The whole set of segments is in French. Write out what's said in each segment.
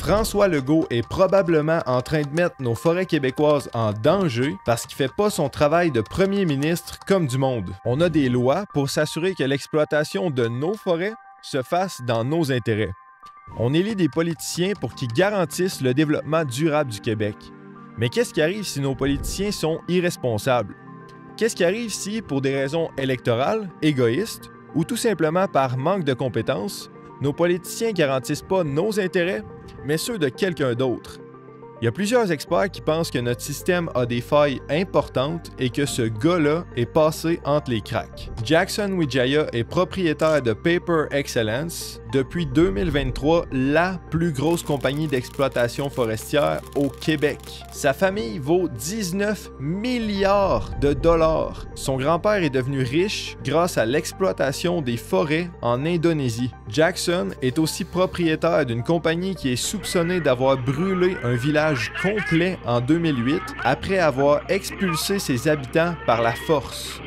François Legault est probablement en train de mettre nos forêts québécoises en danger parce qu'il fait pas son travail de premier ministre comme du monde. On a des lois pour s'assurer que l'exploitation de nos forêts se fasse dans nos intérêts. On élit des politiciens pour qu'ils garantissent le développement durable du Québec. Mais qu'est-ce qui arrive si nos politiciens sont irresponsables? Qu'est-ce qui arrive si, pour des raisons électorales, égoïstes, ou tout simplement par manque de compétences, nos politiciens garantissent pas nos intérêts, mais ceux de quelqu'un d'autre? Il y a plusieurs experts qui pensent que notre système a des failles importantes et que ce gars-là est passé entre les cracks. Jackson Wijaya est propriétaire de Paper Excellence, depuis 2023 la plus grosse compagnie d'exploitation forestière au Québec. Sa famille vaut 19 milliards de dollars. Son grand-père est devenu riche grâce à l'exploitation des forêts en Indonésie. Jackson est aussi propriétaire d'une compagnie qui est soupçonnée d'avoir brûlé un village complet en 2008 après avoir expulsé ses habitants par la force.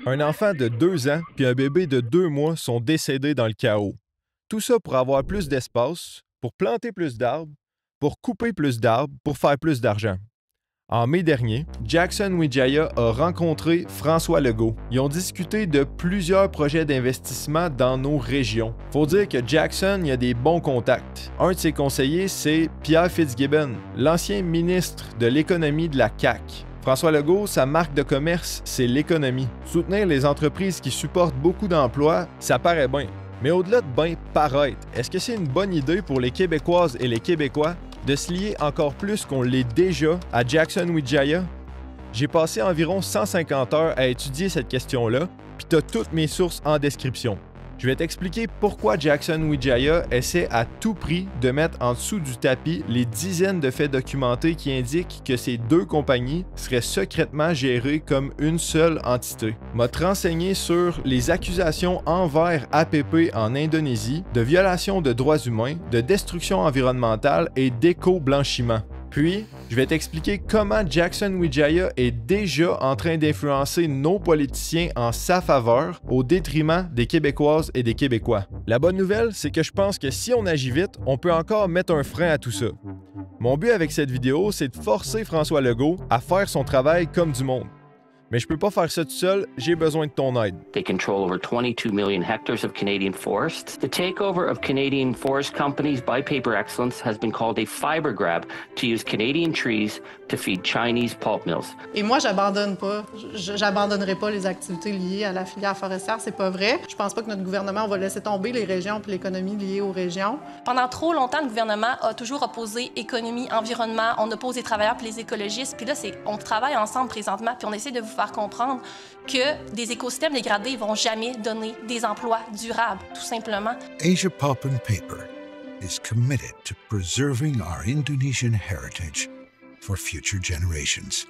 Un enfant de 2 ans puis un bébé de 2 mois sont décédés dans le chaos. Tout ça pour avoir plus d'espace, pour planter plus d'arbres, pour couper plus d'arbres, pour faire plus d'argent. En mai dernier, Jackson Wijaya a rencontré François Legault. Ils ont discuté de plusieurs projets d'investissement dans nos régions. Faut dire que Jackson y a des bons contacts. Un de ses conseillers, c'est Pierre Fitzgibbon, l'ancien ministre de l'économie de la CAQ. François Legault, sa marque de commerce, c'est l'économie. Soutenir les entreprises qui supportent beaucoup d'emplois, ça paraît bien. Mais au-delà de bien paraître, est-ce que c'est une bonne idée pour les Québécoises et les Québécois de se lier encore plus qu'on l'est déjà à Jackson Wijaya? J'ai passé environ 150 heures à étudier cette question-là, puis t'as toutes mes sources en description. Je vais t'expliquer pourquoi Jackson Wijaya essaie à tout prix de mettre en dessous du tapis les dizaines de faits documentés qui indiquent que ces deux compagnies seraient secrètement gérées comme une seule entité. M'a te renseigner sur les accusations envers APP en Indonésie de violation de droits humains, de destruction environnementale et d'éco-blanchiment. Puis, je vais t'expliquer comment Jackson Wijaya est déjà en train d'influencer nos politiciens en sa faveur au détriment des Québécoises et des Québécois. La bonne nouvelle, c'est que je pense que si on agit vite, on peut encore mettre un frein à tout ça. Mon but avec cette vidéo, c'est de forcer François Legault à faire son travail comme du monde. Mais je peux pas faire ça tout seul, j'ai besoin de ton aide. They control over 22 million hectares of Canadian forests. The takeover of Canadian forest companies by Paper Excellence has been called a fiber grab to use Canadian trees to feed Chinese pulp mills. Et moi, j'abandonne pas. J'abandonnerai pas les activités liées à la filière forestière, c'est pas vrai. Je pense pas que notre gouvernement va laisser tomber les régions et l'économie liée aux régions. Pendant trop longtemps, le gouvernement a toujours opposé économie, environnement, on oppose les travailleurs puis les écologistes, puis là, on travaille ensemble présentement, puis on essaie de vous faire comprendre que des écosystèmes dégradés vont jamais donner des emplois durables, tout simplement. Asia Pulp and Paper is committed to preserving our Indonesian heritage for future generations.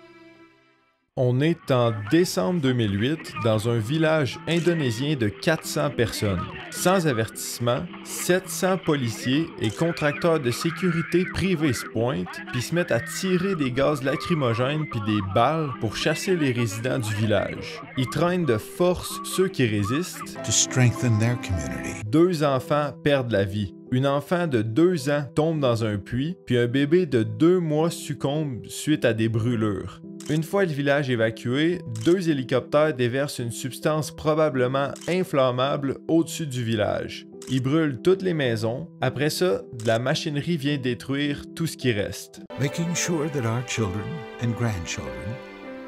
On est en décembre 2008 dans un village indonésien de 400 personnes. Sans avertissement, 700 policiers et contracteurs de sécurité privés se pointent puis se mettent à tirer des gaz lacrymogènes puis des balles pour chasser les résidents du village. Ils traînent de force ceux qui résistent. To strengthen their community. 2 enfants perdent la vie. Une enfant de 2 ans tombe dans un puits, puis un bébé de 2 mois succombe suite à des brûlures. Une fois le village évacué, 2 hélicoptères déversent une substance probablement inflammable au-dessus du village. Ils brûlent toutes les maisons. Après ça, de la machinerie vient détruire tout ce qui reste. Making sure that our children and grandchildren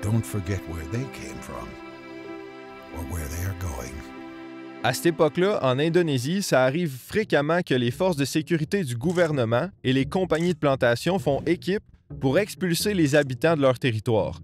don't forget where they came from or where they are going. À cette époque-là, en Indonésie, ça arrive fréquemment que les forces de sécurité du gouvernement et les compagnies de plantation font équipe pour expulser les habitants de leur territoire.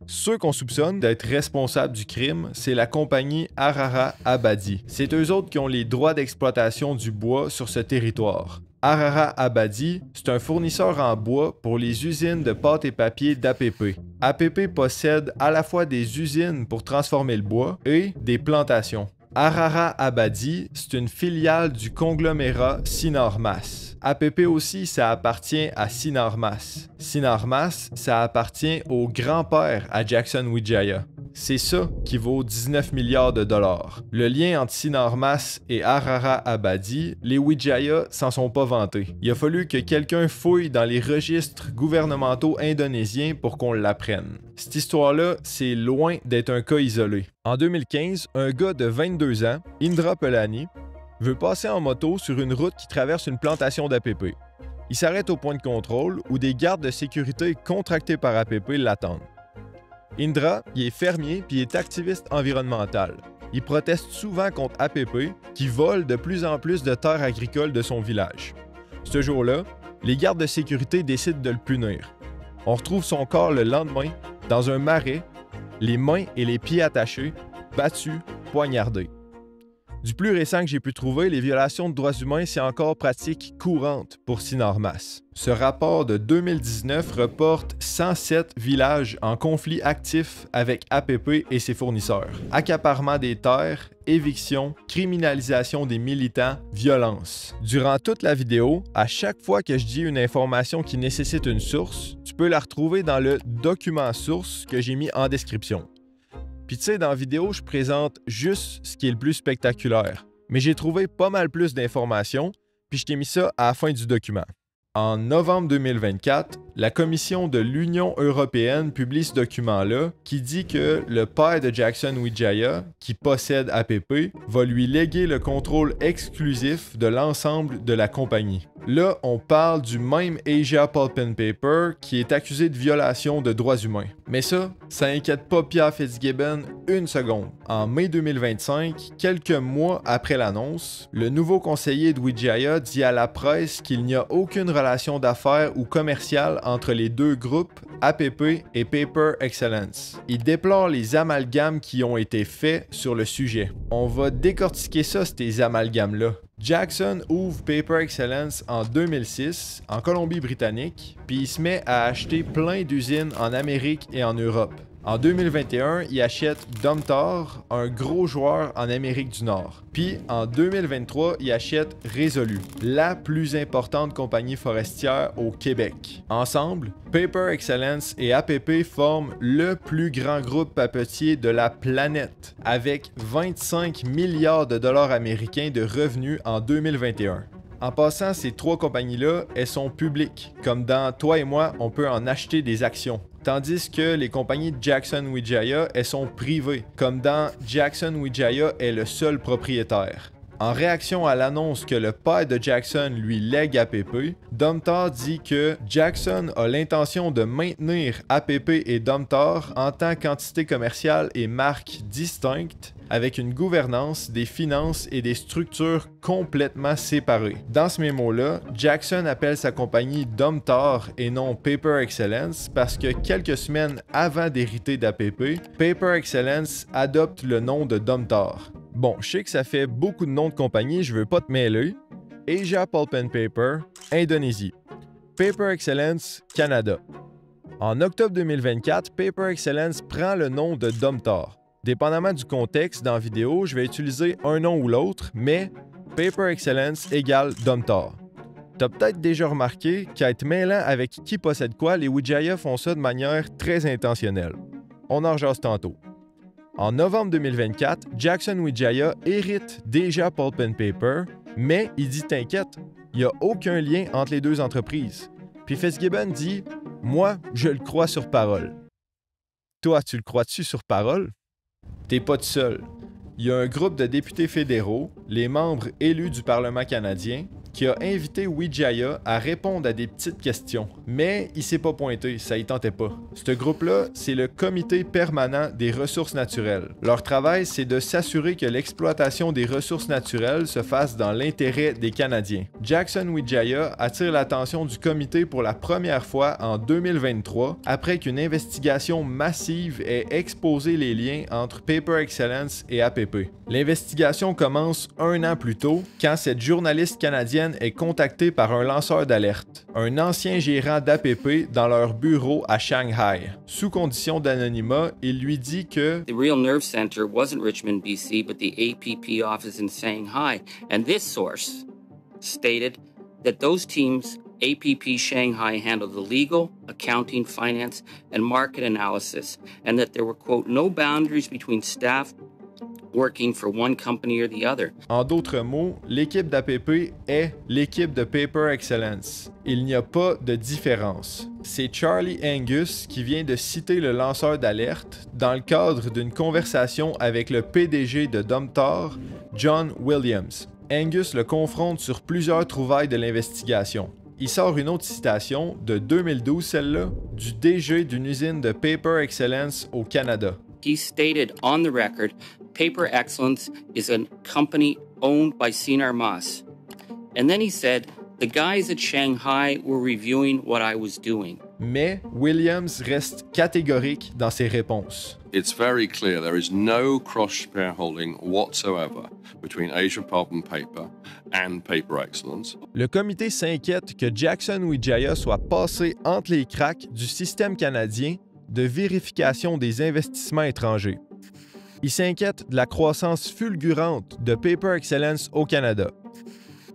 Ceux qu'on soupçonne d'être responsables du crime, c'est la compagnie Arara Abadi. C'est eux autres qui ont les droits d'exploitation du bois sur ce territoire. Arara Abadi, c'est un fournisseur en bois pour les usines de pâte et papier d'APP. APP possède à la fois des usines pour transformer le bois et des plantations. Arara Abadi, c'est une filiale du conglomérat Sinormas. APP aussi, ça appartient à Sinarmas. Sinarmas, ça appartient au grand-père à Jackson Wijaya. C'est ça qui vaut 19 milliards de dollars. Le lien entre Sinarmas et Arara Abadi, les Wijaya s'en sont pas vantés. Il a fallu que quelqu'un fouille dans les registres gouvernementaux indonésiens pour qu'on l'apprenne. Cette histoire-là, c'est loin d'être un cas isolé. En 2015, un gars de 22 ans, Indra Pelani, veut passer en moto sur une route qui traverse une plantation d'APP. Il s'arrête au point de contrôle où des gardes de sécurité contractés par APP l'attendent. Indra, il est fermier puis il est activiste environnemental. Il proteste souvent contre APP qui vole de plus en plus de terres agricoles de son village. Ce jour-là, les gardes de sécurité décident de le punir. On retrouve son corps le lendemain dans un marais, les mains et les pieds attachés, battus, poignardés. Du plus récent que j'ai pu trouver, les violations de droits humains, c'est encore pratique courante pour Sinarmas. Ce rapport de 2019 reporte 107 villages en conflit actif avec APP et ses fournisseurs. Accaparement des terres, éviction, criminalisation des militants, violence. Durant toute la vidéo, à chaque fois que je dis une information qui nécessite une source, tu peux la retrouver dans le document source que j'ai mis en description. Puis tu sais, dans la vidéo, je présente juste ce qui est le plus spectaculaire. Mais j'ai trouvé pas mal plus d'informations, puis je t'ai mis ça à la fin du document. En novembre 2024, la Commission de l'Union européenne publie ce document-là qui dit que le père de Jackson Wijaya, qui possède APP, va lui léguer le contrôle exclusif de l'ensemble de la compagnie. Là, on parle du même Asia Pulp and Paper qui est accusé de violation de droits humains. Mais ça inquiète pas Pierre Fitzgibbon une seconde. En mai 2025, quelques mois après l'annonce, le nouveau conseiller de Wijaya dit à la presse qu'il n'y a aucune relation d'affaires ou commerciale entre les deux groupes, APP et Paper Excellence. Il déplore les amalgames qui ont été faits sur le sujet. On va décortiquer ça, ces amalgames-là. Jackson ouvre Paper Excellence en 2006 en Colombie-Britannique, puis il se met à acheter plein d'usines en Amérique et en Europe. En 2021, il achète Domtar, un gros joueur en Amérique du Nord. Puis en 2023, il achète Résolu, la plus importante compagnie forestière au Québec. Ensemble, Paper Excellence et APP forment le plus grand groupe papetier de la planète, avec 25 milliards de dollars américains de revenus en 2021. En passant, ces trois compagnies-là, elles sont publiques. Comme dans Toi et moi, on peut en acheter des actions. Tandis que les compagnies de Jackson Wijaya, elles sont privées. Comme dans Jackson Wijaya est le seul propriétaire. En réaction à l'annonce que le père de Jackson lui lègue APP, Domtar dit que Jackson a l'intention de maintenir APP et Domtar en tant qu'entité commerciale et marque distincte, avec une gouvernance, des finances et des structures complètement séparées. Dans ce mémo-là, Jackson appelle sa compagnie Domtar et non Paper Excellence parce que quelques semaines avant d'hériter d'APP, Paper Excellence adopte le nom de Domtar. Bon, je sais que ça fait beaucoup de noms de compagnies, je veux pas te mêler. Asia Pulp and Paper, Indonésie. Paper Excellence, Canada. En octobre 2024, Paper Excellence prend le nom de Domtar. Dépendamment du contexte dans la vidéo, je vais utiliser un nom ou l'autre, mais Paper Excellence égale Domtar. T'as peut-être déjà remarqué qu'à être mêlant avec qui possède quoi, les Wijaya font ça de manière très intentionnelle. On en rejase tantôt. En novembre 2024, Jackson Wijaya hérite déjà Pulp and Paper, mais il dit t'inquiète, il n'y a aucun lien entre les deux entreprises. Puis Fitzgibbon dit moi, je le crois sur parole. Toi, tu le crois-tu sur parole? T'es pas tout seul. Il y a un groupe de députés fédéraux, les membres élus du Parlement canadien, qui a invité Wijaya à répondre à des petites questions. Mais il s'est pas pointé, ça y tentait pas. Ce groupe-là, c'est le Comité permanent des ressources naturelles. Leur travail, c'est de s'assurer que l'exploitation des ressources naturelles se fasse dans l'intérêt des Canadiens. Jackson Wijaya attire l'attention du comité pour la première fois en 2023, après qu'une investigation massive ait exposé les liens entre Paper Excellence et APP. L'investigation commence un an plus tôt, quand cette journaliste canadienne est contactée par un lanceur d'alerte, un ancien gérant d'APP dans leur bureau à Shanghai. Sous condition d'anonymat, il lui dit que The Real Nerve Center wasn't Richmond, BC, but the APP office in Shanghai. And this source stated that those teams, APP Shanghai, handled the legal, accounting, finance, and market analysis, and that there were, quote, no boundaries between staff working for one company or the other. En d'autres mots, l'équipe d'APP est l'équipe de Paper Excellence. Il n'y a pas de différence. C'est Charlie Angus qui vient de citer le lanceur d'alerte dans le cadre d'une conversation avec le PDG de Domtar, John Williams. Angus le confronte sur plusieurs trouvailles de l'investigation. Il sort une autre citation, de 2012 celle-là, du DG d'une usine de Paper Excellence au Canada. He stated on the record, Paper Excellence is a company owned by Sinar Mas. And then he said, the guys at Shanghai were reviewing what I was doing. Mais Williams reste catégorique dans ses réponses. It's very clear there is no cross-shareholding whatsoever between Asia Pulp and Paper and Paper Excellence. Le comité s'inquiète que Jackson Wijaya soit passé entre les cracks du système canadien de vérification des investissements étrangers. Il s'inquiète de la croissance fulgurante de Paper Excellence au Canada.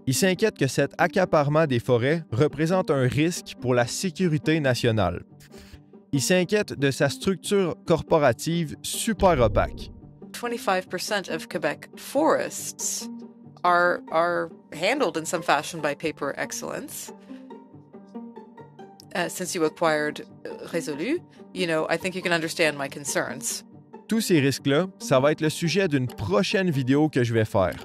Il s'inquiète que cet accaparement des forêts représente un risque pour la sécurité nationale. Il s'inquiète de sa structure corporative super opaque. 25% of Quebec forests are handled in some fashion by Paper Excellence. Since you acquired Résolu, I think you can understand my concerns. Tous ces risques-là, ça va être le sujet d'une prochaine vidéo que je vais faire.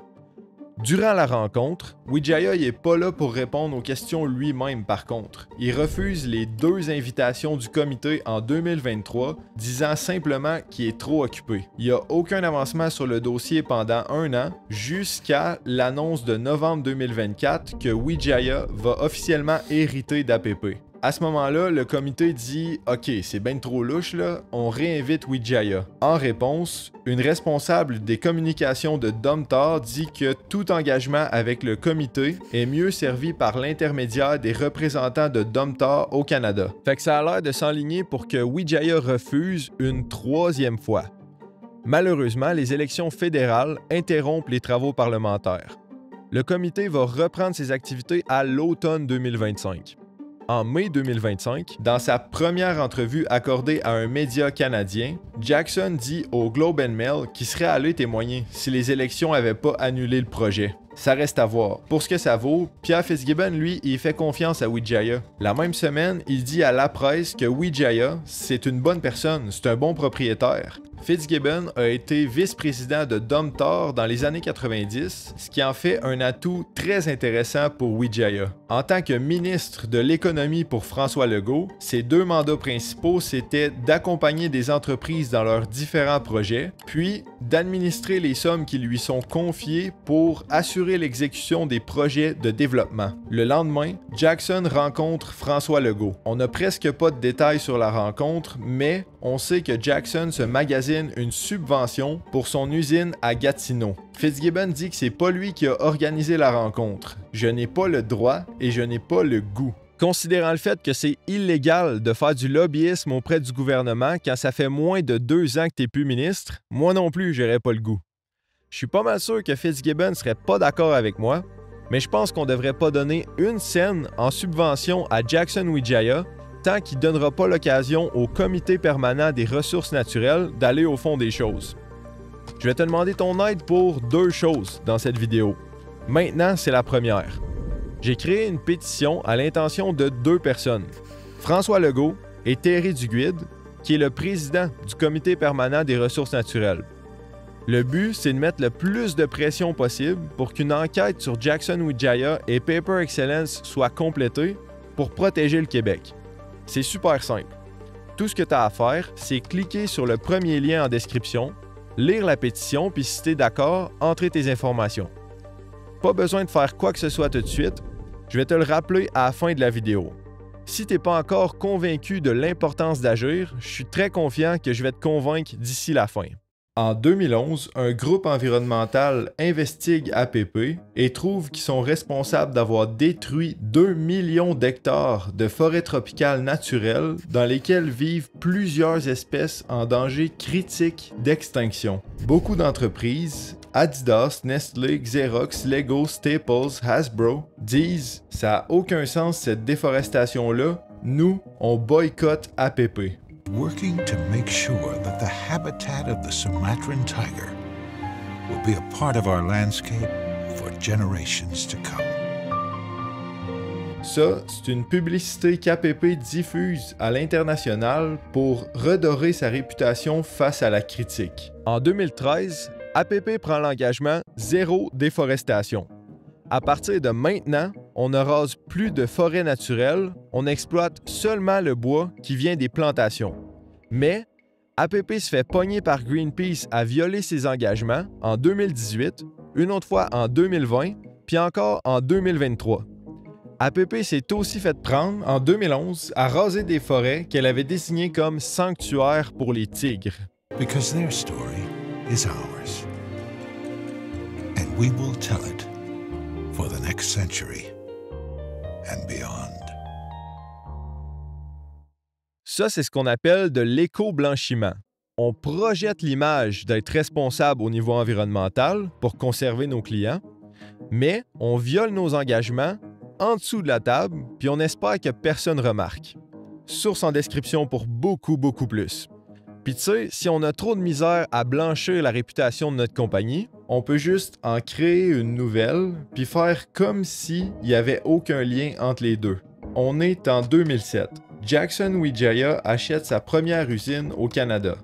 Durant la rencontre, Wijaya n'est pas là pour répondre aux questions lui-même par contre. Il refuse les 2 invitations du comité en 2023, disant simplement qu'il est trop occupé. Il n'y a aucun avancement sur le dossier pendant 1 an, jusqu'à l'annonce de novembre 2024 que Wijaya va officiellement hériter d'APP. À ce moment-là, le comité dit « Ok, c'est bien trop louche là, on réinvite Wijaya ». En réponse, une responsable des communications de Domtar dit que tout engagement avec le comité est mieux servi par l'intermédiaire des représentants de Domtar au Canada. Fait que ça a l'air de s'enligner pour que Wijaya refuse une 3e fois. Malheureusement, les élections fédérales interrompent les travaux parlementaires. Le comité va reprendre ses activités à l'automne 2025. En mai 2025, dans sa première entrevue accordée à un média canadien, Jackson dit au Globe and Mail qu'il serait allé témoigner si les élections n'avaient pas annulé le projet. Ça reste à voir. Pour ce que ça vaut, Pierre Fitzgibbon, lui, il fait confiance à Wijaya. La même semaine, il dit à la presse que Wijaya, c'est une bonne personne, c'est un bon propriétaire. Fitzgibbon a été vice-président de Domtar dans les années 90, ce qui en fait un atout très intéressant pour Wijaya. En tant que ministre de l'économie pour François Legault, ses 2 mandats principaux, c'était d'accompagner des entreprises dans leurs différents projets, puis d'administrer les sommes qui lui sont confiées pour assurer l'exécution des projets de développement. Le lendemain, Jackson rencontre François Legault. On n'a presque pas de détails sur la rencontre, mais on sait que Jackson se magasine une subvention pour son usine à Gatineau. Fitzgibbon dit que c'est pas lui qui a organisé la rencontre. Je n'ai pas le droit et je n'ai pas le goût. Considérant le fait que c'est illégal de faire du lobbyisme auprès du gouvernement quand ça fait moins de 2 ans que t'es plus ministre, moi non plus, j'aurais pas le goût. Je suis pas mal sûr que Fitzgibbon serait pas d'accord avec moi, mais je pense qu'on devrait pas donner 1 cent en subvention à Jackson Wijaya tant qu'il ne donnera pas l'occasion au Comité permanent des ressources naturelles d'aller au fond des choses. Je vais te demander ton aide pour 2 choses dans cette vidéo. Maintenant, c'est la première. J'ai créé une pétition à l'intention de 2 personnes, François Legault et Thierry Duguid, qui est le président du Comité permanent des ressources naturelles. Le but, c'est de mettre le plus de pression possible pour qu'une enquête sur Jackson Wijaya et Paper Excellence soit complétée pour protéger le Québec. C'est super simple. Tout ce que tu as à faire, c'est cliquer sur le premier lien en description, lire la pétition, puis si tu es d'accord, entrer tes informations. Pas besoin de faire quoi que ce soit tout de suite, je vais te le rappeler à la fin de la vidéo. Si tu n'es pas encore convaincu de l'importance d'agir, je suis très confiant que je vais te convaincre d'ici la fin. En 2011, un groupe environnemental investigue APP et trouve qu'ils sont responsables d'avoir détruit 2 millions d'hectares de forêts tropicales naturelles dans lesquelles vivent plusieurs espèces en danger critique d'extinction. Beaucoup d'entreprises, Adidas, Nestlé, Xerox, Lego, Staples, Hasbro, disent « ça n'a aucun sens cette déforestation-là, nous, on boycotte APP ». Working to make sure that the habitat of the Sumatran tiger will be a part of our landscape for generations to come. Ça, c'est une publicité qu'APP diffuse à l'international pour redorer sa réputation face à la critique. En 2013, APP prend l'engagement zéro déforestation. À partir de maintenant, on ne rase plus de forêts naturelles, on exploite seulement le bois qui vient des plantations. Mais APP se fait pogner par Greenpeace à violer ses engagements en 2018, une autre fois en 2020, puis encore en 2023. APP s'est aussi fait prendre en 2011 à raser des forêts qu'elle avait désignées comme sanctuaires pour les tigres. Because their story is ours. And we will tell it for the next century and beyond. Ça, c'est ce qu'on appelle de l'éco-blanchiment. On projette l'image d'être responsable au niveau environnemental pour conserver nos clients, mais on viole nos engagements en dessous de la table, puis on espère que personne remarque. Source en description pour beaucoup plus. Puis tu sais, si on a trop de misère à blanchir la réputation de notre compagnie, on peut juste en créer une nouvelle, puis faire comme s'il n'y avait aucun lien entre les deux. On est en 2007. Jackson Wijaya achète sa première usine au Canada.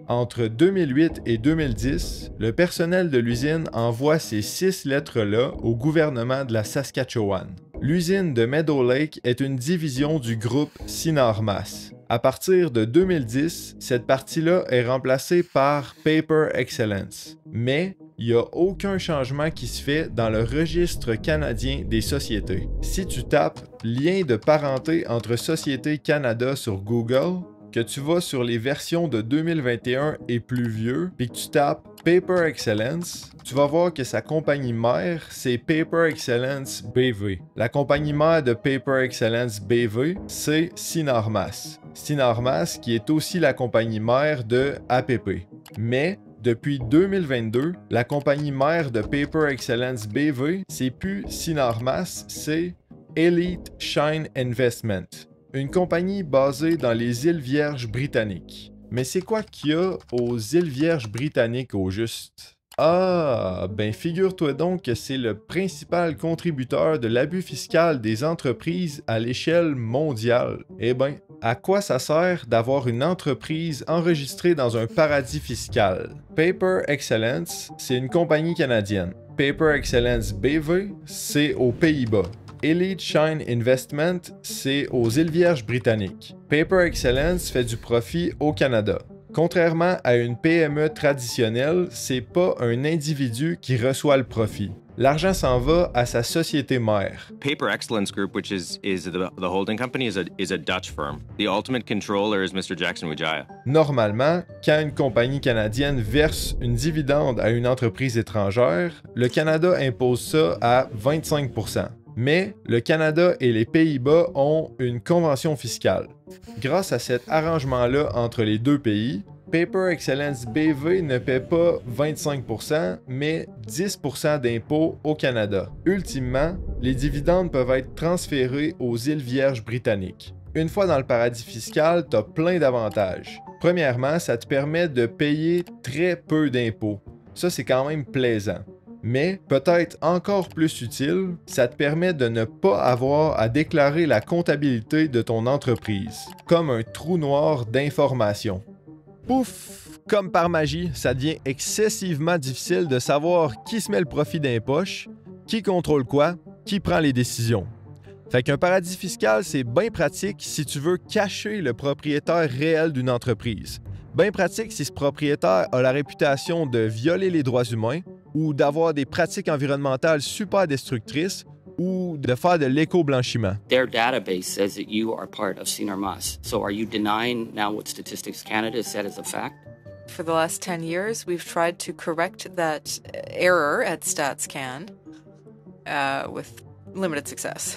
Entre 2008 et 2010, le personnel de l'usine envoie ces 6 lettres-là au gouvernement de la Saskatchewan. L'usine de Meadow Lake est une division du groupe Sinarmas. À partir de 2010, cette partie-là est remplacée par Paper Excellence. Mais il n'y a aucun changement qui se fait dans le registre canadien des sociétés. Si tu tapes « lien de parenté entre Société Canada » sur Google, que tu vas sur les versions de 2021 et plus vieux, puis que tu tapes Paper Excellence, tu vas voir que sa compagnie mère, c'est Paper Excellence BV. La compagnie mère de Paper Excellence BV, c'est Sinarmas. Sinarmas qui est aussi la compagnie mère de APP. Mais depuis 2022, la compagnie mère de Paper Excellence BV, c'est plus Sinarmas, c'est Elite Shine Investment. Une compagnie basée dans les îles Vierges britanniques. Mais c'est quoi qu'il y a aux îles Vierges britanniques au juste? Ah, ben figure-toi donc que c'est le principal contributeur de l'abus fiscal des entreprises à l'échelle mondiale. Eh ben, à quoi ça sert d'avoir une entreprise enregistrée dans un paradis fiscal? Paper Excellence, c'est une compagnie canadienne. Paper Excellence BV, c'est aux Pays-Bas. Elite Shine Investment, c'est aux îles Vierges britanniques. Paper Excellence fait du profit au Canada. Contrairement à une PME traditionnelle, c'est pas un individu qui reçoit le profit. L'argent s'en va à sa société mère. Paper Excellence Group, which is the holding company, is a Dutch firm. The ultimate controller is Mr. Jackson Wijaya. Normalement, quand une compagnie canadienne verse une dividende à une entreprise étrangère, le Canada impose ça à 25%. Mais le Canada et les Pays-Bas ont une convention fiscale. Grâce à cet arrangement-là entre les deux pays, Paper Excellence BV ne paie pas 25%, mais 10% d'impôts au Canada. Ultimement, les dividendes peuvent être transférés aux îles Vierges britanniques. Une fois dans le paradis fiscal, tu as plein d'avantages. Premièrement, ça te permet de payer très peu d'impôts. Ça, c'est quand même plaisant. Mais, peut-être encore plus utile, ça te permet de ne pas avoir à déclarer la comptabilité de ton entreprise, comme un trou noir d'informations. Pouf! Comme par magie, ça devient excessivement difficile de savoir qui se met le profit d'un poche, qui contrôle quoi, qui prend les décisions. Fait qu'un paradis fiscal, c'est bien pratique si tu veux cacher le propriétaire réel d'une entreprise. Bien pratique si ce propriétaire a la réputation de violer les droits humains ou d'avoir des pratiques environnementales super destructrices ou de faire de l'éco-blanchiment. Their database says that you are part of Sinarmas. So are you denying now what Statistics Canada has said as a fact? For the last 10 years, we've tried to correct that error at StatsCan with limited success.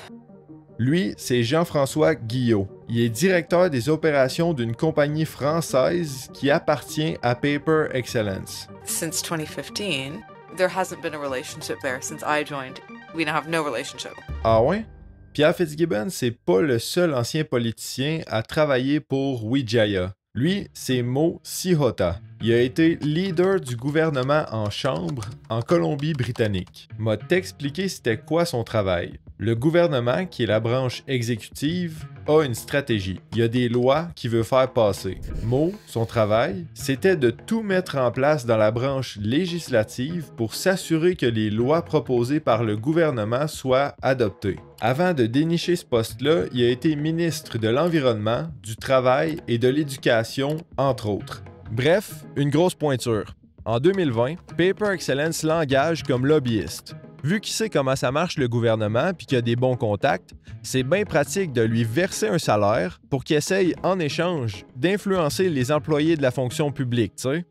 Lui, c'est Jean-François Guillot. Il est directeur des opérations d'une compagnie française qui appartient à Paper Excellence. Since 2015, there hasn't been a relationship there. Since I joined, we now have no relationship. Ah ouais? Pierre Fitzgibbon, c'est pas le seul ancien politicien à travailler pour Wijaya. Lui, c'est Mo Sihota. Il a été leader du gouvernement en chambre en Colombie-Britannique. M'a t'expliqué c'était quoi son travail. Le gouvernement, qui est la branche exécutive, a une stratégie. Il y a des lois qu'il veut faire passer. Mo, son travail, c'était de tout mettre en place dans la branche législative pour s'assurer que les lois proposées par le gouvernement soient adoptées. Avant de dénicher ce poste-là, il a été ministre de l'Environnement, du Travail et de l'Éducation, entre autres. Bref, une grosse pointure. En 2020, Paper Excellence l'engage comme lobbyiste. Vu qu'il sait comment ça marche le gouvernement puis qu'il a des bons contacts, c'est bien pratique de lui verser un salaire pour qu'il essaye, en échange, d'influencer les employés de la fonction publique, tu sais.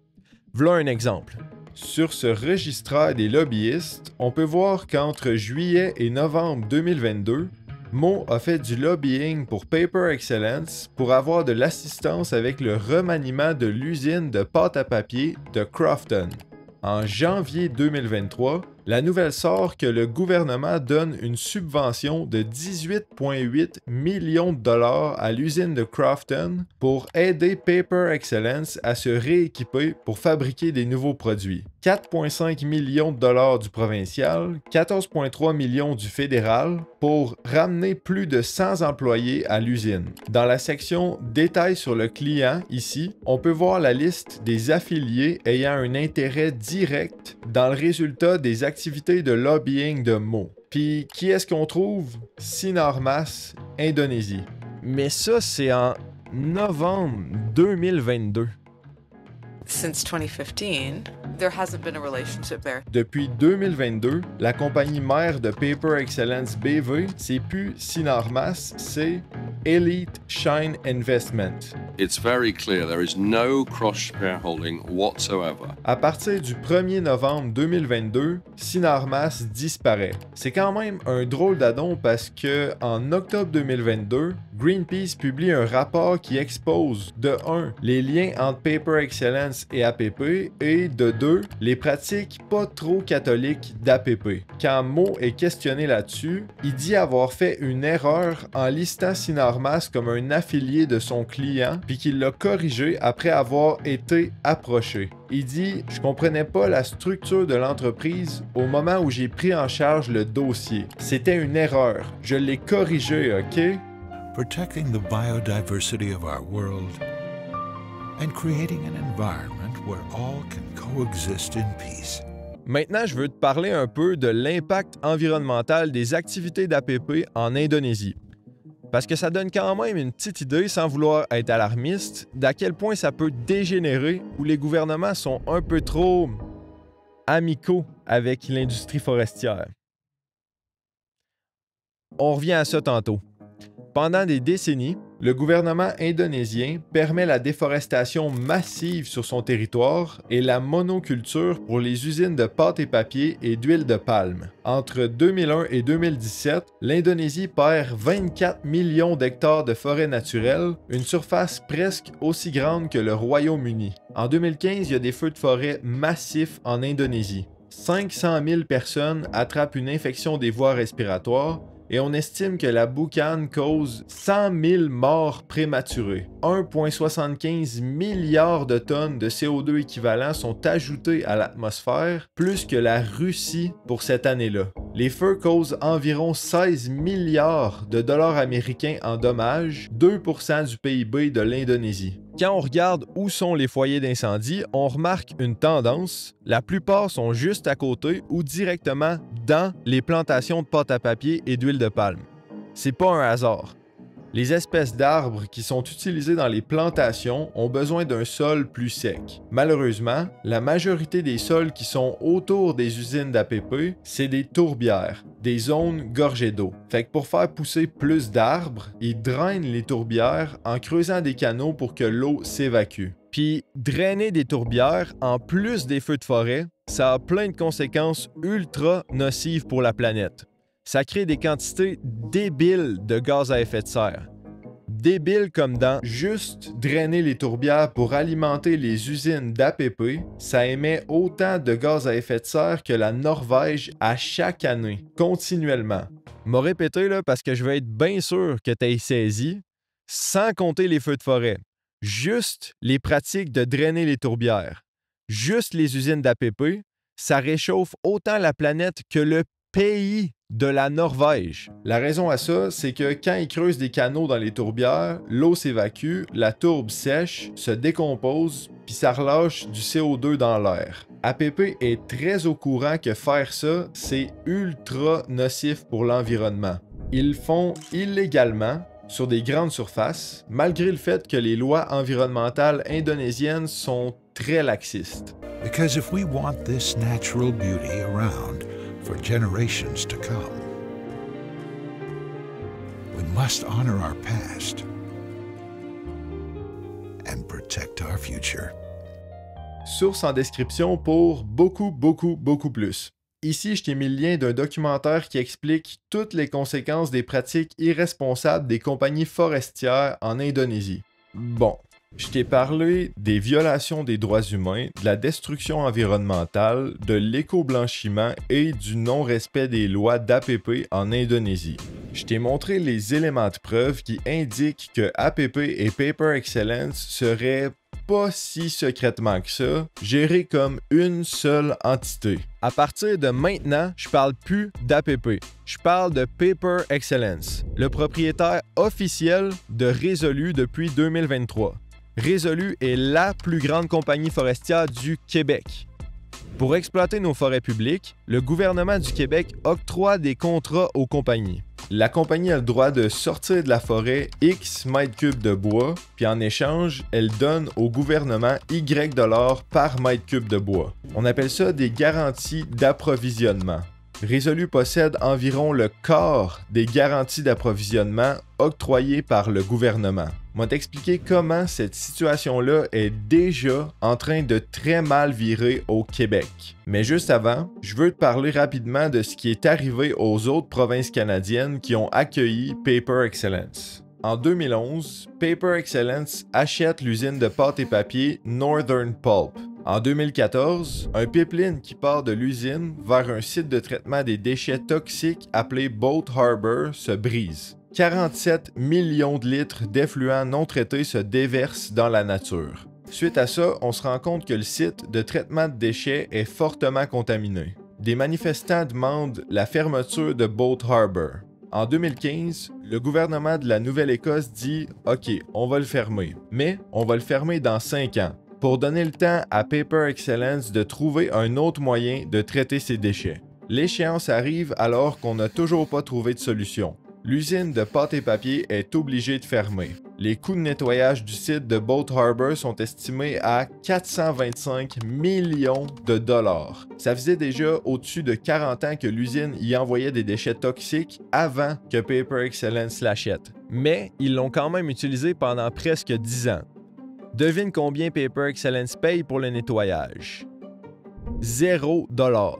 Voilà un exemple. Sur ce registraire des lobbyistes, on peut voir qu'entre juillet et novembre 2022, Mo a fait du lobbying pour Paper Excellence pour avoir de l'assistance avec le remaniement de l'usine de pâte à papier de Crofton. En janvier 2023, la nouvelle sort que le gouvernement donne une subvention de 18,8 millions de dollars à l'usine de Crofton pour aider Paper Excellence à se rééquiper pour fabriquer des nouveaux produits. 4,5 millions de dollars du provincial, 14,3 millions du fédéral pour ramener plus de 100 employés à l'usine. Dans la section Détails sur le client, ici, on peut voir la liste des affiliés ayant un intérêt direct dans le résultat des activités de lobbying de Mo. Puis qui est-ce qu'on trouve? Sinarmas, Indonésie. Mais ça, c'est en novembre 2022. Since 2015, there hasn't been a relationship there. Depuis 2022, la compagnie mère de Paper Excellence BV, c'est plus Sinarmas, c'est Elite Shine Investment. It's very clear there is no cross-shareholding whatsoever. À partir du 1er novembre 2022, Sinarmas disparaît. C'est quand même un drôle d'adon parce que en octobre 2022, Greenpeace publie un rapport qui expose de 1. Les liens entre Paper Excellence et APP et de 2. Les pratiques pas trop catholiques d'APP. Quand Mo est questionné là-dessus, il dit avoir fait une erreur en listant Sinarmas comme un affilié de son client puis qu'il l'a corrigé après avoir été approché. Il dit « Je comprenais pas la structure de l'entreprise au moment où j'ai pris en charge le dossier. C'était une erreur. Je l'ai corrigé, OK? » Protecting the biodiversity of our world and creating an environment where all can coexist in peace. Maintenant, je veux te parler un peu de l'impact environnemental des activités d'APP en Indonésie. Parce que ça donne quand même une petite idée, sans vouloir être alarmiste, d'à quel point ça peut dégénérer où les gouvernements sont un peu trop amicaux avec l'industrie forestière. On revient à ça tantôt. Pendant des décennies, le gouvernement indonésien permet la déforestation massive sur son territoire et la monoculture pour les usines de pâte et papier et d'huile de palme. Entre 2001 et 2017, l'Indonésie perd 24 millions d'hectares de forêt naturelle, une surface presque aussi grande que le Royaume-Uni. En 2015, il y a des feux de forêt massifs en Indonésie. 500 000 personnes attrapent une infection des voies respiratoires, et on estime que la boucane cause 100 000 morts prématurées. 1,75 milliard de tonnes de CO2 équivalent sont ajoutées à l'atmosphère, plus que la Russie pour cette année-là. Les feux causent environ 16 milliards de dollars américains en dommages, 2% du PIB de l'Indonésie. Quand on regarde où sont les foyers d'incendie, on remarque une tendance. La plupart sont juste à côté ou directement dans les plantations de pâte à papier et d'huile de palme. C'est pas un hasard. Les espèces d'arbres qui sont utilisées dans les plantations ont besoin d'un sol plus sec. Malheureusement, la majorité des sols qui sont autour des usines d'APP, c'est des tourbières, des zones gorgées d'eau. Fait que pour faire pousser plus d'arbres, ils drainent les tourbières en creusant des canaux pour que l'eau s'évacue. Puis drainer des tourbières, en plus des feux de forêt, ça a plein de conséquences ultra nocives pour la planète. Ça crée des quantités débiles de gaz à effet de serre. Débiles comme dans juste drainer les tourbières pour alimenter les usines d'APP, ça émet autant de gaz à effet de serre que la Norvège à chaque année, continuellement. M'a répété là parce que je veux être bien sûr que tu aies saisi, sans compter les feux de forêt. Juste les pratiques de drainer les tourbières, juste les usines d'APP, ça réchauffe autant la planète que le pays de la Norvège. La raison à ça, c'est que quand ils creusent des canaux dans les tourbières, l'eau s'évacue, la tourbe sèche, se décompose, puis ça relâche du CO2 dans l'air. APP est très au courant que faire ça, c'est ultra nocif pour l'environnement. Ils le font illégalement, sur des grandes surfaces, malgré le fait que les lois environnementales indonésiennes sont très laxistes. Because if we want this natural beauty around for generations to come, we must honor our past and protect our future. Source en description pour beaucoup plus. Ici, je t'ai mis le lien d'un documentaire qui explique toutes les conséquences des pratiques irresponsables des compagnies forestières en Indonésie. Bon, je t'ai parlé des violations des droits humains, de la destruction environnementale, de l'éco-blanchiment et du non-respect des lois d'APP en Indonésie. Je t'ai montré les éléments de preuve qui indiquent que APP et Paper Excellence seraient pas si secrètement que ça, gérés comme une seule entité. À partir de maintenant, je parle plus d'APP, je parle de Paper Excellence, le propriétaire officiel de Résolu depuis 2023. Résolu est la plus grande compagnie forestière du Québec. Pour exploiter nos forêts publiques, le gouvernement du Québec octroie des contrats aux compagnies. La compagnie a le droit de sortir de la forêt X mètres cubes de bois, puis en échange, elle donne au gouvernement Y $ par mètre cube de bois. On appelle ça des garanties d'approvisionnement. Résolu possède environ le quart des garanties d'approvisionnement octroyées par le gouvernement. Je vais t'expliquer comment cette situation-là est déjà en train de très mal virer au Québec. Mais juste avant, je veux te parler rapidement de ce qui est arrivé aux autres provinces canadiennes qui ont accueilli Paper Excellence. En 2011, Paper Excellence achète l'usine de pâte et papier Northern Pulp. En 2014, un pipeline qui part de l'usine vers un site de traitement des déchets toxiques appelé Boat Harbor se brise. 47 millions de litres d'effluents non traités se déversent dans la nature. Suite à ça, on se rend compte que le site de traitement de déchets est fortement contaminé. Des manifestants demandent la fermeture de Boat Harbor. En 2015, le gouvernement de la Nouvelle-Écosse dit « Ok, on va le fermer, mais on va le fermer dans 5 ans. » pour donner le temps à Paper Excellence de trouver un autre moyen de traiter ses déchets. L'échéance arrive alors qu'on n'a toujours pas trouvé de solution. L'usine de pâte et papier est obligée de fermer. Les coûts de nettoyage du site de Boat Harbor sont estimés à 425 millions de dollars. Ça faisait déjà au-dessus de 40 ans que l'usine y envoyait des déchets toxiques avant que Paper Excellence l'achète. Mais ils l'ont quand même utilisé pendant presque 10 ans. Devine combien Paper Excellence paye pour le nettoyage. 0 $.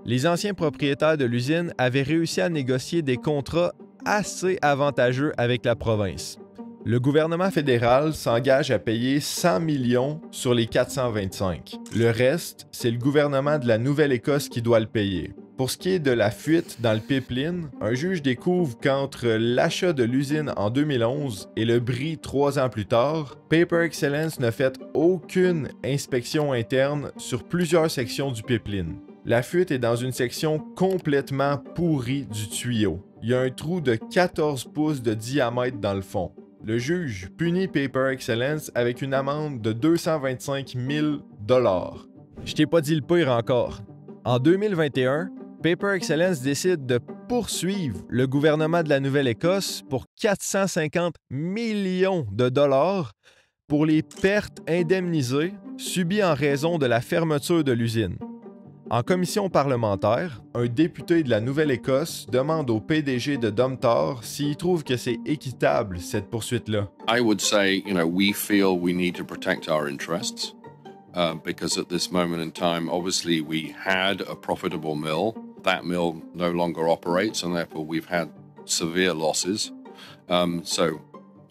Les anciens propriétaires de l'usine avaient réussi à négocier des contrats assez avantageux avec la province. Le gouvernement fédéral s'engage à payer 100 millions sur les 425. Le reste, c'est le gouvernement de la Nouvelle-Écosse qui doit le payer. Pour ce qui est de la fuite dans le pipeline, un juge découvre qu'entre l'achat de l'usine en 2011 et le bris 3 ans plus tard, Paper Excellence n'a fait aucune inspection interne sur plusieurs sections du pipeline. La fuite est dans une section complètement pourrie du tuyau. Il y a un trou de 14 pouces de diamètre dans le fond. Le juge punit Paper Excellence avec une amende de 225 000 $. Je t'ai pas dit le pire encore. En 2021, Paper Excellence décide de poursuivre le gouvernement de la Nouvelle-Écosse pour 450 millions de dollars pour les pertes indemnisées subies en raison de la fermeture de l'usine. En commission parlementaire, un député de la Nouvelle-Écosse demande au PDG de Domtar s'il trouve que c'est équitable, cette poursuite-là. I would say, we feel we need to protect our interests because at this moment in time, obviously, we had a profitable mill. That mill no longer operates, and therefore we've had severe losses.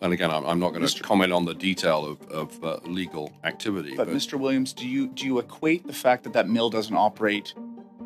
And again, I'm not going to comment on the detail of legal activity. But Mr. Williams, do you equate the fact that mill doesn't operate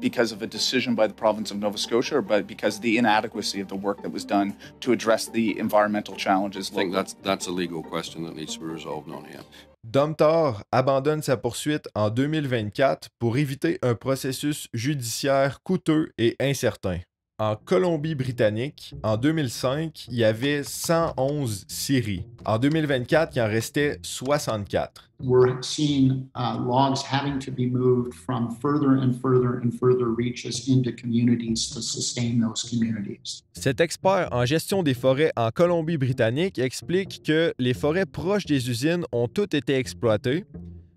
because of a decision by the province of Nova Scotia, or because of the inadequacy of the work that was done to address the environmental challenges? I think that's a legal question that needs to be resolved on here. Domtar abandonne sa poursuite en 2024 pour éviter un processus judiciaire coûteux et incertain. En Colombie-Britannique, en 2005, il y avait 111 scieries. En 2024, il en restait 64. We're seeing logs having to be moved from further and further and further reaches into communities to sustain those communities. Cet expert en gestion des forêts en Colombie-Britannique explique que les forêts proches des usines ont toutes été exploitées.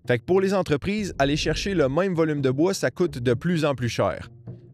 Fait que pour les entreprises, aller chercher le même volume de bois, ça coûte de plus en plus cher.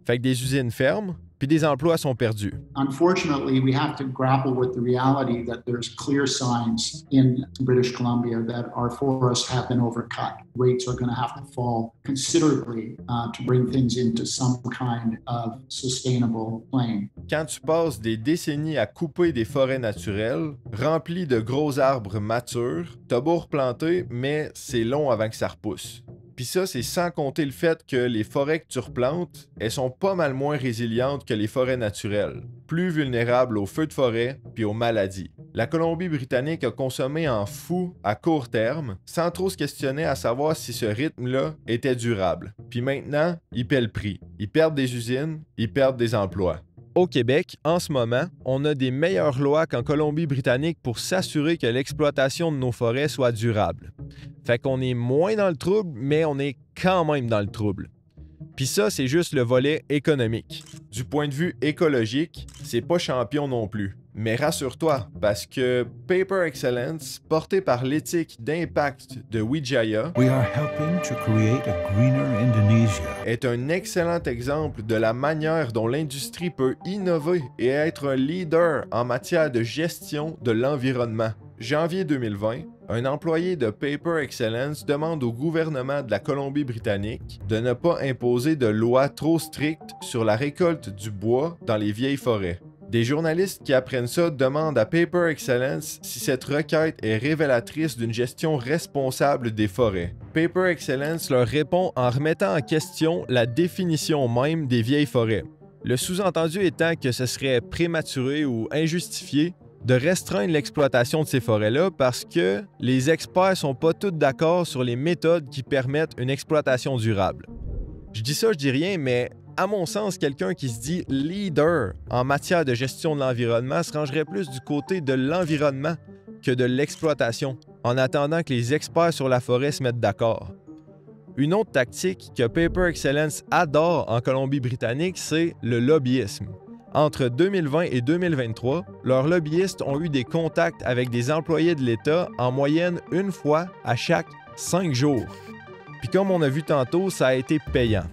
Fait que des usines ferment, puis des emplois sont perdus. Unfortunately, we have to grapple with the reality that there's clear signs in British Columbia that our forests have been overcut. Rates are going to have to fall considerably to bring things into some kind of sustainable plane. Quand tu passes des décennies à couper des forêts naturelles, remplies de gros arbres matures, t'as beau replanter, mais c'est long avant que ça repousse. Puis ça, c'est sans compter le fait que les forêts que tu replantes, elles sont pas mal moins résilientes que les forêts naturelles, plus vulnérables aux feux de forêt puis aux maladies. La Colombie-Britannique a consommé en fou à court terme, sans trop se questionner à savoir si ce rythme-là était durable. Puis maintenant, ils paient le prix. Ils perdent des usines, ils perdent des emplois. Au Québec, en ce moment, on a des meilleures lois qu'en Colombie-Britannique pour s'assurer que l'exploitation de nos forêts soit durable. Fait qu'on est moins dans le trouble, mais on est quand même dans le trouble. Puis ça, c'est juste le volet économique. Du point de vue écologique, c'est pas champion non plus. Mais rassure-toi, parce que Paper Excellence, porté par l'éthique d'impact de Wijaya, We are helping to create a greener Indonesia. est un excellent exemple de la manière dont l'industrie peut innover et être un leader en matière de gestion de l'environnement. Janvier 2020, un employé de Paper Excellence demande au gouvernement de la Colombie-Britannique de ne pas imposer de lois trop strictes sur la récolte du bois dans les vieilles forêts. Des journalistes qui apprennent ça demandent à Paper Excellence si cette requête est révélatrice d'une gestion responsable des forêts. Paper Excellence leur répond en remettant en question la définition même des vieilles forêts. Le sous-entendu étant que ce serait prématuré ou injustifié de restreindre l'exploitation de ces forêts-là parce que les experts sont pas tous d'accord sur les méthodes qui permettent une exploitation durable. Je dis ça, je dis rien, mais à mon sens, quelqu'un qui se dit leader en matière de gestion de l'environnement se rangerait plus du côté de l'environnement que de l'exploitation, en attendant que les experts sur la forêt se mettent d'accord. Une autre tactique que Paper Excellence adore en Colombie-Britannique, c'est le lobbyisme. Entre 2020 et 2023, leurs lobbyistes ont eu des contacts avec des employés de l'État en moyenne une fois à chaque 5 jours. Puis comme on a vu tantôt, ça a été payant.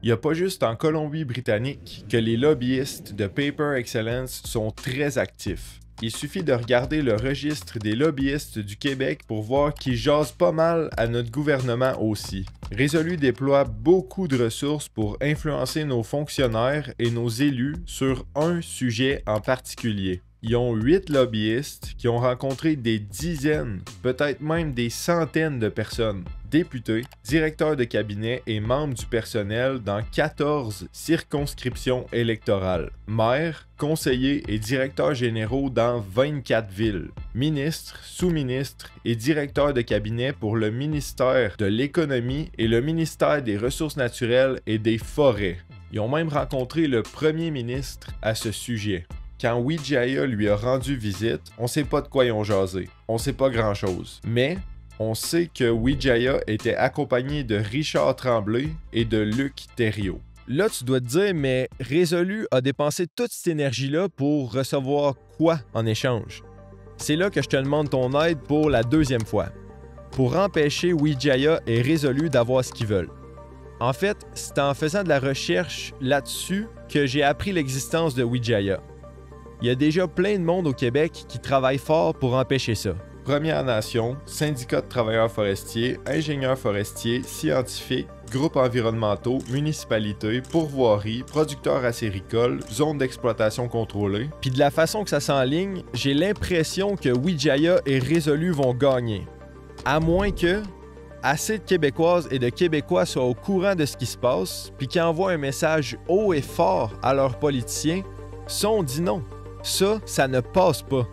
Il n'y a pas juste en Colombie-Britannique que les lobbyistes de Paper Excellence sont très actifs. Il suffit de regarder le registre des lobbyistes du Québec pour voir qu'ils jasent pas mal à notre gouvernement aussi. Résolu déploie beaucoup de ressources pour influencer nos fonctionnaires et nos élus sur un sujet en particulier. Ils ont 8 lobbyistes qui ont rencontré des dizaines, peut-être même des centaines de personnes. Députés, directeurs de cabinet et membres du personnel dans 14 circonscriptions électorales. Maires, conseillers et directeurs généraux dans 24 villes. Ministres, sous-ministres et directeurs de cabinet pour le ministère de l'Économie et le ministère des Ressources naturelles et des Forêts. Ils ont même rencontré le premier ministre à ce sujet. Quand Wijaya lui a rendu visite, on sait pas de quoi ils ont jasé. On sait pas grand-chose. Mais on sait que Wijaya était accompagné de Richard Tremblay et de Luc Thériault. Là, tu dois te dire, mais Résolu a dépensé toute cette énergie-là pour recevoir quoi en échange? C'est là que je te demande ton aide pour la deuxième fois. Pour empêcher Wijaya et Résolu d'avoir ce qu'ils veulent. En fait, c'est en faisant de la recherche là-dessus que j'ai appris l'existence de Wijaya. Il y a déjà plein de monde au Québec qui travaille fort pour empêcher ça. Premières Nations, syndicats de travailleurs forestiers, ingénieurs forestiers, scientifiques, groupes environnementaux, municipalités, pourvoiries, producteurs acéricoles, zones d'exploitation contrôlées. Puis de la façon que ça s'enligne, j'ai l'impression que Wijaya et Résolu vont gagner. À moins que assez de Québécoises et de Québécois soient au courant de ce qui se passe, puis qu'ils envoient un message haut et fort à leurs politiciens, ça on dit non. Ça ne passe pas.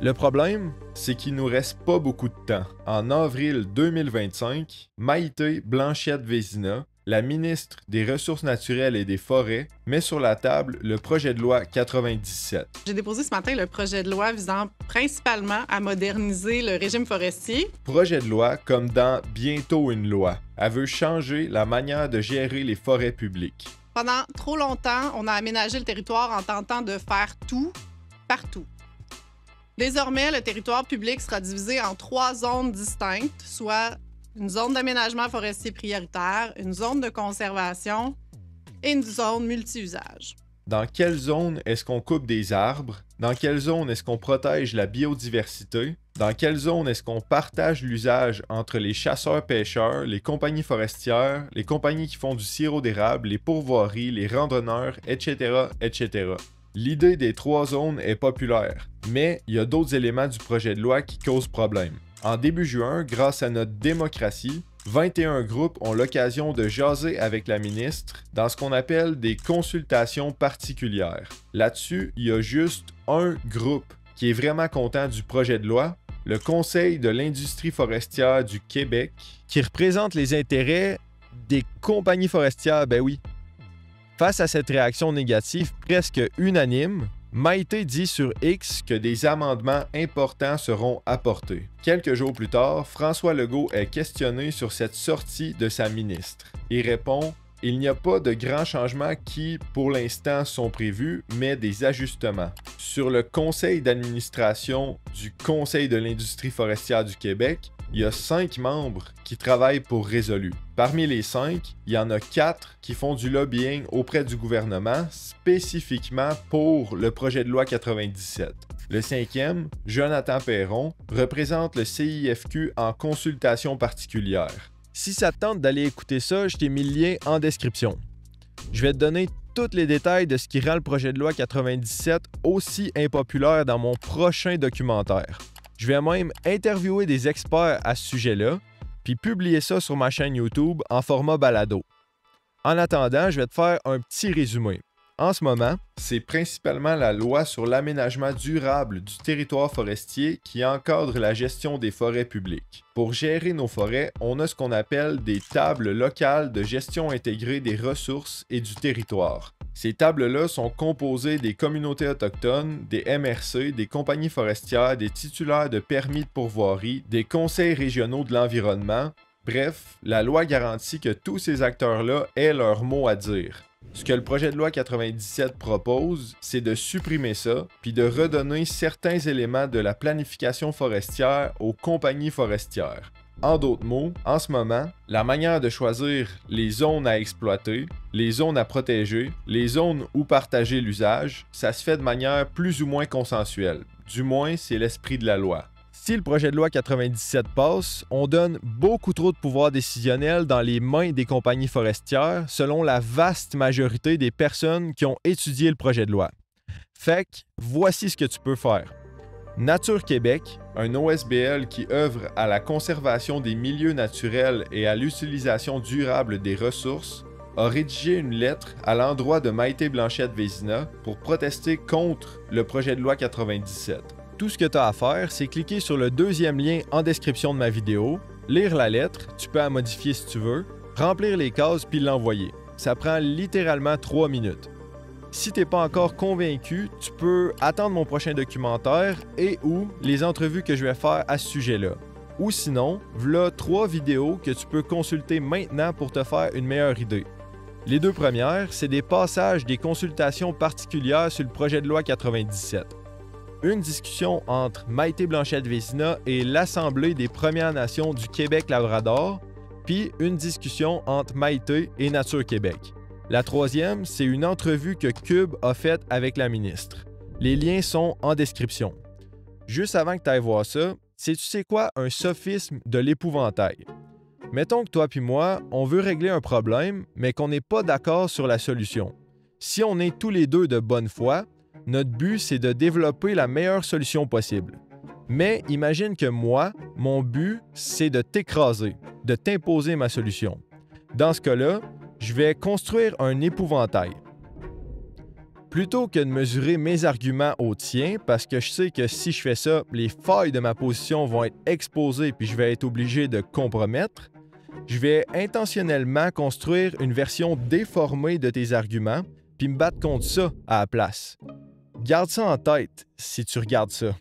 Le problème, c'est qu'il nous reste pas beaucoup de temps. En avril 2025, Maïté Blanchette-Vézina, la ministre des Ressources naturelles et des Forêts, met sur la table le projet de loi 97. J'ai déposé ce matin le projet de loi visant principalement à moderniser le régime forestier. Projet de loi comme dans Bientôt une loi. Elle veut changer la manière de gérer les forêts publiques. Pendant trop longtemps, on a aménagé le territoire en tentant de faire tout, partout. Désormais, le territoire public sera divisé en 3 zones distinctes, soit une zone d'aménagement forestier prioritaire, une zone de conservation et une zone multi-usage. Dans quelle zone est-ce qu'on coupe des arbres? Dans quelle zone est-ce qu'on protège la biodiversité? Dans quelle zone est-ce qu'on partage l'usage entre les chasseurs-pêcheurs, les compagnies forestières, les compagnies qui font du sirop d'érable, les pourvoiries, les randonneurs, etc., etc.? L'idée des 3 zones est populaire, mais il y a d'autres éléments du projet de loi qui causent problème. En début juin, grâce à notre démocratie, 21 groupes ont l'occasion de jaser avec la ministre dans ce qu'on appelle des consultations particulières. Là-dessus, il y a juste un groupe qui est vraiment content du projet de loi, le Conseil de l'industrie forestière du Québec, qui représente les intérêts des compagnies forestières, ben oui. Face à cette réaction négative presque unanime, Maïté dit sur X que des amendements importants seront apportés. Quelques jours plus tard, François Legault est questionné sur cette sortie de sa ministre. Il répond « Il n'y a pas de grands changements qui, pour l'instant, sont prévus, mais des ajustements. » Sur le conseil d'administration du Conseil de l'industrie forestière du Québec, il y a 5 membres qui travaillent pour Résolu. Parmi les 5, il y en a 4 qui font du lobbying auprès du gouvernement spécifiquement pour le projet de loi 97. Le 5e, Jonathan Perron, représente le CIFQ en consultation particulière. Si ça te tente d'aller écouter ça, je t'ai mis le lien en description. Je vais te donner tous les détails de ce qui rend le projet de loi 97 aussi impopulaire dans mon prochain documentaire. Je vais même interviewer des experts à ce sujet-là, puis publier ça sur ma chaîne YouTube en format balado. En attendant, je vais te faire un petit résumé. En ce moment, c'est principalement la loi sur l'aménagement durable du territoire forestier qui encadre la gestion des forêts publiques. Pour gérer nos forêts, on a ce qu'on appelle des tables locales de gestion intégrée des ressources et du territoire. Ces tables-là sont composées des communautés autochtones, des MRC, des compagnies forestières, des titulaires de permis de pourvoirie, des conseils régionaux de l'environnement. Bref, la loi garantit que tous ces acteurs-là aient leur mot à dire. Ce que le projet de loi 97 propose, c'est de supprimer ça, puis de redonner certains éléments de la planification forestière aux compagnies forestières. En d'autres mots, en ce moment, la manière de choisir les zones à exploiter, les zones à protéger, les zones où partager l'usage, ça se fait de manière plus ou moins consensuelle. Du moins, c'est l'esprit de la loi. Si le projet de loi 97 passe, on donne beaucoup trop de pouvoir décisionnel dans les mains des compagnies forestières selon la vaste majorité des personnes qui ont étudié le projet de loi. Fait que, voici ce que tu peux faire. Nature Québec, un OSBL qui œuvre à la conservation des milieux naturels et à l'utilisation durable des ressources, a rédigé une lettre à l'endroit de Maïté Blanchette-Vézina pour protester contre le projet de loi 97. Tout ce que tu as à faire, c'est cliquer sur le 2e lien en description de ma vidéo, lire la lettre, tu peux la modifier si tu veux, remplir les cases puis l'envoyer. Ça prend littéralement 3 minutes. Si tu n'es pas encore convaincu, tu peux attendre mon prochain documentaire et ou les entrevues que je vais faire à ce sujet-là. Ou sinon, voilà 3 vidéos que tu peux consulter maintenant pour te faire une meilleure idée. Les 2 premières, c'est des passages des consultations particulières sur le projet de loi 97. Une discussion entre Maïté Blanchette-Vézina et l'Assemblée des Premières Nations du Québec-Labrador, puis une discussion entre Maïté et Nature Québec. La troisième, c'est une entrevue que Cube a faite avec la ministre. Les liens sont en description. Juste avant que tu ailles voir ça, sais-tu c'est quoi un sophisme de l'épouvantail? Mettons que toi puis moi, on veut régler un problème, mais qu'on n'est pas d'accord sur la solution. Si on est tous les deux de bonne foi, notre but, c'est de développer la meilleure solution possible. Mais imagine que moi, mon but, c'est de t'écraser, de t'imposer ma solution. Dans ce cas-là, je vais construire un épouvantail. Plutôt que de mesurer mes arguments aux tiens, parce que je sais que si je fais ça, les failles de ma position vont être exposées puis je vais être obligé de compromettre, je vais intentionnellement construire une version déformée de tes arguments puis me battre contre ça à la place. Garde ça en tête si tu regardes ça.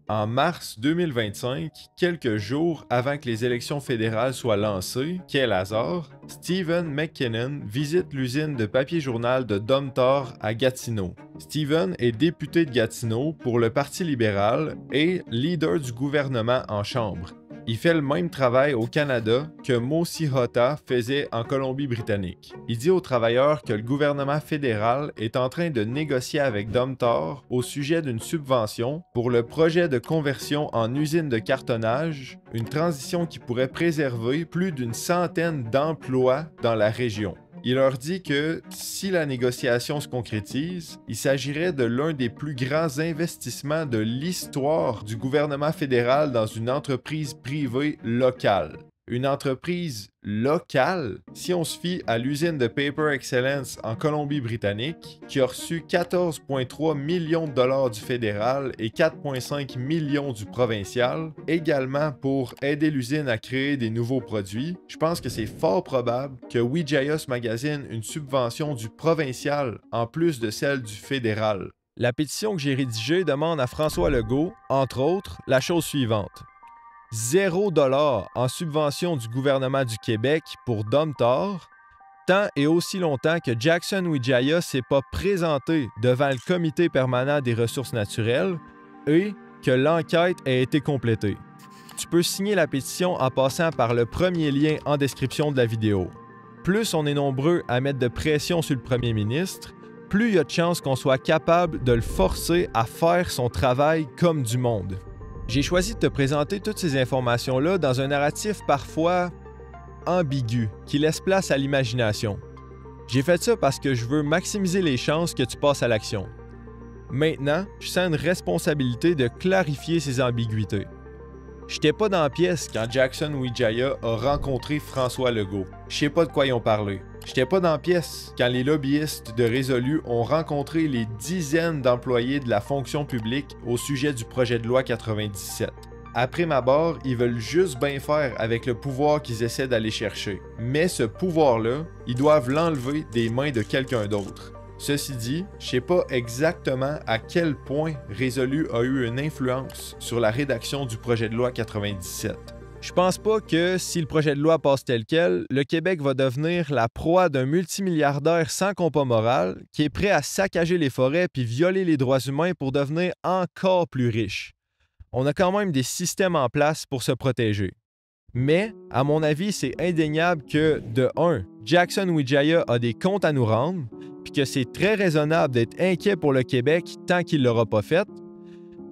En mars 2025, quelques jours avant que les élections fédérales soient lancées, quel hasard, Stephen McKinnon visite l'usine de papier journal de Domtar à Gatineau. Stephen est député de Gatineau pour le Parti libéral et leader du gouvernement en chambre. Il fait le même travail au Canada que Mo Sihota faisait en Colombie-Britannique. Il dit aux travailleurs que le gouvernement fédéral est en train de négocier avec Domtar au sujet d'une subvention pour le projet de conversion en usine de cartonnage, une transition qui pourrait préserver plus d'une centaine d'emplois dans la région. Il leur dit que si la négociation se concrétise, il s'agirait de l'un des plus grands investissements de l'histoire du gouvernement fédéral dans une entreprise privée locale. Une entreprise locale, si on se fie à l'usine de Paper Excellence en Colombie-Britannique, qui a reçu 14,3 millions de dollars du fédéral et 4,5 millions du provincial, également pour aider l'usine à créer des nouveaux produits, je pense que c'est fort probable que Wijayos magasine une subvention du provincial en plus de celle du fédéral. La pétition que j'ai rédigée demande à François Legault, entre autres, la chose suivante. 0 $ en subvention du gouvernement du Québec pour Domtar, tant et aussi longtemps que Jackson Wijaya s'est pas présenté devant le Comité permanent des ressources naturelles et que l'enquête ait été complétée. Tu peux signer la pétition en passant par le premier lien en description de la vidéo. Plus on est nombreux à mettre de pression sur le premier ministre, plus il y a de chances qu'on soit capable de le forcer à faire son travail comme du monde. J'ai choisi de te présenter toutes ces informations-là dans un narratif parfois ambigu, qui laisse place à l'imagination. J'ai fait ça parce que je veux maximiser les chances que tu passes à l'action. Maintenant, je sens une responsabilité de clarifier ces ambiguïtés. J'étais pas dans la pièce quand Jackson Wijaya a rencontré François Legault. Je sais pas de quoi ils ont parlé. J'étais pas dans la pièce quand les lobbyistes de Résolu ont rencontré les dizaines d'employés de la fonction publique au sujet du projet de loi 97. Après ma barre, ils veulent juste bien faire avec le pouvoir qu'ils essaient d'aller chercher. Mais ce pouvoir-là, ils doivent l'enlever des mains de quelqu'un d'autre. Ceci dit, je sais pas exactement à quel point Résolu a eu une influence sur la rédaction du projet de loi 97. Je pense pas que si le projet de loi passe tel quel, le Québec va devenir la proie d'un multimilliardaire sans compas moral qui est prêt à saccager les forêts puis violer les droits humains pour devenir encore plus riche. On a quand même des systèmes en place pour se protéger. Mais, à mon avis, c'est indéniable que, de 1, Jackson Wijaya a des comptes à nous rendre, puis que c'est très raisonnable d'être inquiet pour le Québec tant qu'il ne l'aura pas fait,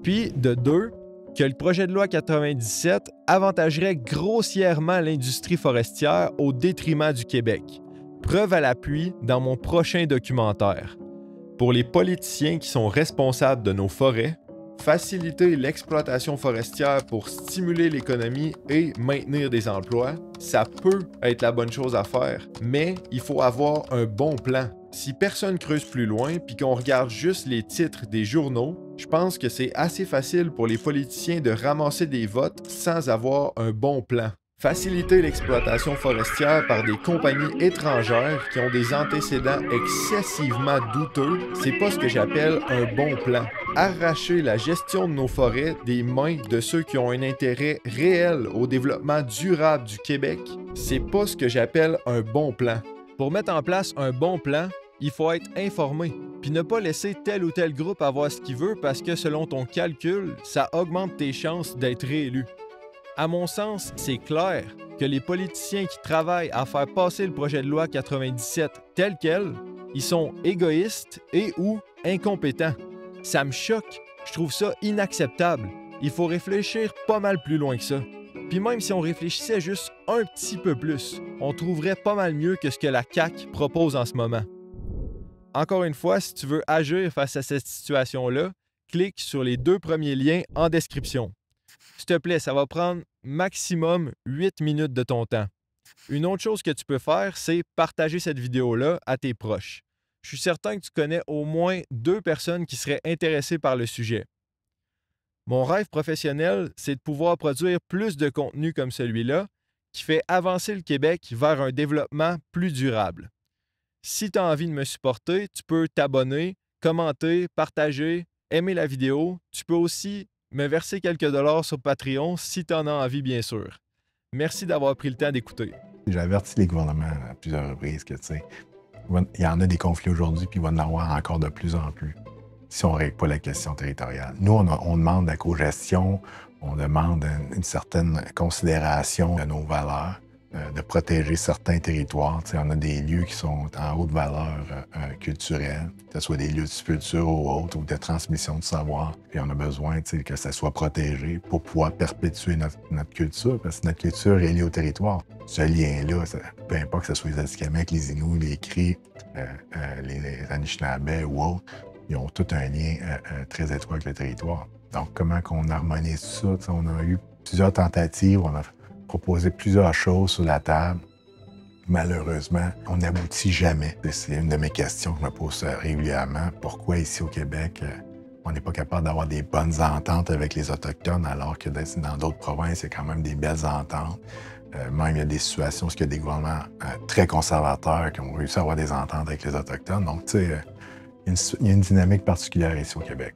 puis de 2, que le projet de loi 97 avantagerait grossièrement l'industrie forestière au détriment du Québec. Preuve à l'appui dans mon prochain documentaire. Pour les politiciens qui sont responsables de nos forêts, faciliter l'exploitation forestière pour stimuler l'économie et maintenir des emplois, ça peut être la bonne chose à faire, mais il faut avoir un bon plan. Si personne creuse plus loin puis qu'on regarde juste les titres des journaux, je pense que c'est assez facile pour les politiciens de ramasser des votes sans avoir un bon plan. Faciliter l'exploitation forestière par des compagnies étrangères qui ont des antécédents excessivement douteux, c'est pas ce que j'appelle un bon plan. Arracher la gestion de nos forêts des mains de ceux qui ont un intérêt réel au développement durable du Québec, c'est pas ce que j'appelle un bon plan. Pour mettre en place un bon plan, il faut être informé, puis ne pas laisser tel ou tel groupe avoir ce qu'il veut parce que selon ton calcul, ça augmente tes chances d'être réélu. À mon sens, c'est clair. que les politiciens qui travaillent à faire passer le projet de loi 97 tel quel, ils sont égoïstes et ou incompétents. Ça me choque. Je trouve ça inacceptable. Il faut réfléchir pas mal plus loin que ça. Puis même si on réfléchissait juste un petit peu plus, on trouverait pas mal mieux que ce que la CAQ propose en ce moment. Encore une fois, si tu veux agir face à cette situation-là, clique sur les 2 premiers liens en description. S'il te plaît, ça va prendre maximum 8 minutes de ton temps. Une autre chose que tu peux faire, c'est partager cette vidéo-là à tes proches. Je suis certain que tu connais au moins 2 personnes qui seraient intéressées par le sujet. Mon rêve professionnel, c'est de pouvoir produire plus de contenu comme celui-là qui fait avancer le Québec vers un développement plus durable. Si tu as envie de me supporter, tu peux t'abonner, commenter, partager, aimer la vidéo. Tu peux aussi me verser quelques dollars sur Patreon si tu en as envie, bien sûr. Merci d'avoir pris le temps d'écouter. J'ai averti les gouvernements à plusieurs reprises que, tu sais, il y en a des conflits aujourd'hui, puis il va y en avoir encore de plus en plus si on ne règle pas la question territoriale. Nous, on demande la cogestion, on demande une certaine considération de nos valeurs, de protéger certains territoires. Tu sais, on a des lieux qui sont en haute valeur culturelle, que ce soit des lieux de sculpture ou autres, ou de transmission de savoir. Puis on a besoin, tu sais, que ça soit protégé pour pouvoir perpétuer notre culture, parce que notre culture est liée au territoire. Ce lien-là, peu importe que ce soit les Atikamekw, les Inuits, les Cris, les Anishinabés ou autres, ils ont tout un lien très étroit avec le territoire. Donc, comment qu'on harmonise ça? Tu sais, on a eu plusieurs tentatives, on a proposé plusieurs choses sur la table. Malheureusement, on n'aboutit jamais. C'est une de mes questions que je me pose régulièrement. Pourquoi ici au Québec, on n'est pas capable d'avoir des bonnes ententes avec les Autochtones, alors que dans d'autres provinces, il y a quand même des belles ententes. Même il y a des situations où il y a des gouvernements très conservateurs qui ont réussi à avoir des ententes avec les Autochtones. Donc, tu sais, il y a une dynamique particulière ici au Québec.